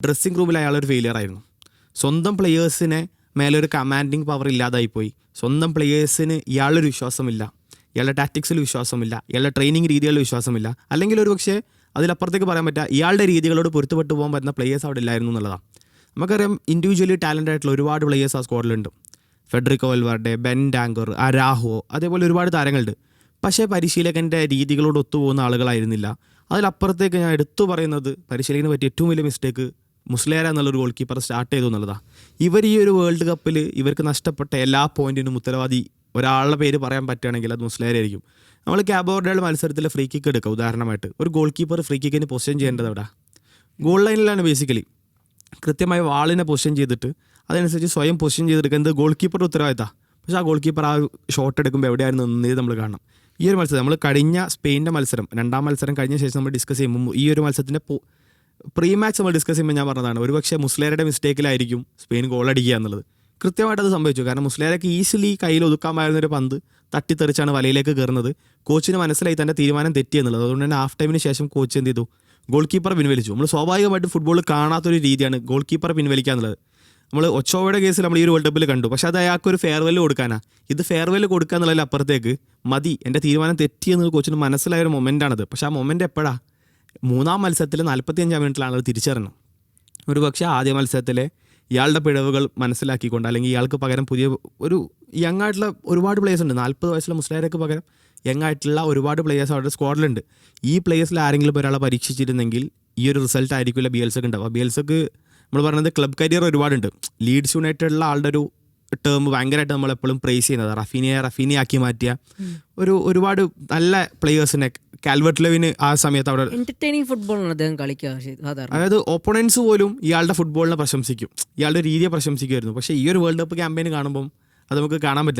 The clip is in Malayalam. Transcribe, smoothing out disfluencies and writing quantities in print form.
ഡ്രസ്സിംഗ് റൂമിൽ അയാളൊരു ഫെയിലിയർ ആയിരുന്നു. സ്വന്തം പ്ലെയേഴ്സിനെ മേലൊരു കമാൻഡിങ് പവർ ഇല്ലാതായിപ്പോയി. സ്വന്തം പ്ലെയേഴ്സിന് ഇയാളൊരു വിശ്വാസമില്ല, ഇയാളുടെ ടാക്ടിക്സിൽ വിശ്വാസമില്ല, ഇയാളുടെ ട്രെയിനിങ് രീതികളിൽ വിശ്വാസമില്ല. അല്ലെങ്കിൽ ഒരു പക്ഷേ അതിലപ്പുറത്തേക്ക് പറയാൻ പറ്റുക ഇയാളുടെ രീതികളോട് പൊരുത്തപ്പെട്ടു പോകാൻ പറ്റുന്ന പ്ലെയേഴ്സ് അവിടെ ഇല്ലായിരുന്നു എന്നുള്ളതാണ്. നമുക്കറിയാം ഇൻഡിവിജ്വലി ടാലൻ്റ് ആയിട്ടുള്ള ഒരുപാട് പ്ലെയേഴ്സ് ആ സ്ക്വാഡിലുണ്ട്. ഫെഡറിക്കോ വെൽവർഡെ, ബെൻ ഡാങ്കർ, അരാഹോ, അതേപോലെ ഒരുപാട് താരങ്ങളുണ്ട്. പക്ഷേ പരിശീലകൻ്റെ രീതികളോട് ഒത്തുപോകുന്ന ആളുകളായിരുന്നില്ല. അതിലപ്പുറത്തേക്ക് ഞാൻ എടുത്തു പറയുന്നത് പരിശീലകന് പറ്റിയ ഏറ്റവും വലിയ മിസ്റ്റേക്ക് മുസ്ലേര എന്നുള്ളൊരു ഗോൾ കീപ്പർ സ്റ്റാർട്ട് ചെയ്തു എന്നുള്ളതാണ്. ഇവർ ഈ ഒരു വേൾഡ് കപ്പിൽ ഇവർക്ക് നഷ്ടപ്പെട്ട എല്ലാ പോയിന്റിനും ഉത്തരവാദി ഒരാളുടെ പേര് പറയാൻ പറ്റുകയാണെങ്കിൽ അത് മുസ്ലേര ആയിരിക്കും. നമ്മൾ കാബോ വെർഡയുടെ മത്സരത്തിൽ ഫ്രീ കിക്ക് എടുക്കുക ഉദാഹരണമായിട്ട്. ഒരു ഗോൾ കീപ്പർ ഫ്രീ കിക്കിന് പൊസിഷൻ ചെയ്യേണ്ടത് അവിടെ ഗോൾ ലൈനിലാണ്. ബേസിക്കലി കൃത്യമായി വാളിനെ പൊസിഷൻ ചെയ്തിട്ട് അതനുസരിച്ച് സ്വയം പൊസിഷൻ ചെയ്തെടുക്കുന്നത് ഗോൾ കീപ്പറുടെ ഉത്തരവാദിത്തമാണ്. പക്ഷേ ആ ഗോൾ കീപ്പർ ആ ഷോട്ട് എടുക്കുമ്പോൾ എവിടെയായിരുന്നു നിന്നത് നമ്മൾ കാണണം. ഈ ഒരു മത്സരം നമ്മൾ കഴിഞ്ഞ സ്പെയിൻ്റെ മത്സരം, രണ്ടാം മത്സരം കഴിഞ്ഞ ശേഷം നമ്മൾ ഡിസ്കസ് ചെയ്യുമ്പോൾ ഈ ഒരു മത്സരത്തിൻ്റെ പ്രീ മാച്ച് നമ്മൾ ഡിസ്കസ് ചെയ്യുമ്പോൾ ഞാൻ പറഞ്ഞതാണ് ഒരുപക്ഷെ മുസ്ലേരയുടെ മിസ്റ്റേക്കിലായിരിക്കും സ്പെയിൻ ഗോൾ അടിക്കുക എന്നുള്ളത്. കൃത്യമായിട്ട് അത് സംഭവിച്ചു. കാരണം മുസ്ലേരയ്ക്ക് ഈസിലി കയ്യിൽ ഒതുക്കാമായിരുന്നൊരു പന്ത് തട്ടിത്തെറിച്ചാണ് വലയിലേക്ക് കയറുന്നത്. കോച്ചിന് മനസ്സിലായി തൻ്റെ തീരുമാനം തെറ്റിയെന്നുള്ളത്. അതുകൊണ്ട് തന്നെ ഹാഫ് ടൈമിന് ശേഷം കോച്ച് എന്ത് ചെയ്തു, ഗോൾ കീപ്പറെ പിൻവലിച്ചു. നമ്മൾ സ്വാഭാവികമായിട്ട് ഫുട്ബോൾ കാണാത്തൊരു രീതിയാണ് ഗോൾ കീപ്പറെ പിൻവലിക്കുക എന്നുള്ളത്. നമ്മൾ ഒച്ചോവയുടെ കേസിൽ നമ്മൾ ഈ ഒരു വേൾഡ് കപ്പിൽ കണ്ടു. പക്ഷേ അത് അയാൾക്കൊരു ഫെയർവെൽ കൊടുക്കാനാണ്. ഇത് ഫെയർവെൽ കൊടുക്കുക എന്നുള്ളതിൽ അപ്പുറത്തേക്ക് മതി, എൻ്റെ തീരുമാനം തെറ്റിയെന്ന് കോച്ചിന് മനസ്സിലായ ഒരു മൊമെൻ്റാണത്. പക്ഷേ ആ മൊമെൻ്റ് എപ്പോഴാണ്? മൂന്നാം മത്സരത്തിൽ 45 മിനിറ്റിലാണ് അത് തിരിച്ചറിഞ്ഞത്. ഒരു പക്ഷേ ആദ്യ മത്സരത്തിലെ ഇയാളുടെ പിഴവുകൾ മനസ്സിലാക്കിക്കൊണ്ട്, അല്ലെങ്കിൽ ഇയാൾക്ക് പകരം പുതിയ ഒരു യങ് ആയിട്ടുള്ള ഒരുപാട് പ്ലേയേഴ്സ് ഉണ്ട്. 40 വയസ്സുള്ള മുസ്ലേരയ്ക്ക് പകരം യങ് ആയിട്ടുള്ള ഒരുപാട് പ്ലേയേഴ്സ് അവരുടെ സ്ക്വാഡിലുണ്ട്. ഈ പ്ലേയേഴ്സിൽ ആരെങ്കിലും ഒരാളെ പരീക്ഷിച്ചിരുന്നെങ്കിൽ ഈ ഒരു റിസൾട്ട് ആയിരിക്കില്ല ബിയൽസക്ക് ഉണ്ടാവുക. ബിയൽസക്ക് നമ്മൾ പറയുന്നത് ക്ലബ് കരിയർ ഒരുപാടുണ്ട്. ലീഡ്സ് യുണൈറ്റഡിലുള്ള ആളുടെ ഒരു ടേം ഭയങ്കരമായിട്ട് നമ്മളെപ്പോഴും പ്രൈസ് ചെയ്യുന്നത് റഫീനിയാക്കി മാറ്റിയ ഒരുപാട് നല്ല പ്ലേയേഴ്സിനെ. കാൽവർട്ട് ലെവിന് ആ സമയത്ത് അവിടെ എന്റർടൈനിങ് ഫുട്ബോളാണ് അദ്ദേഹം കളിക്കുക. അതായത് ഓപ്പോണൻസ് പോലും ഇയാളുടെ ഫുട്ബോളിനെ പ്രശംസിക്കും, ഇയാളുടെ രീതിയെ പ്രശംസിക്കുമായിരുന്നു. പക്ഷേ ഈ ഒരു വേൾഡ് കപ്പ് ക്യാമ്പയിൻ കാണുമ്പം അത് നമുക്ക് കാണാൻ പറ്റില്ല.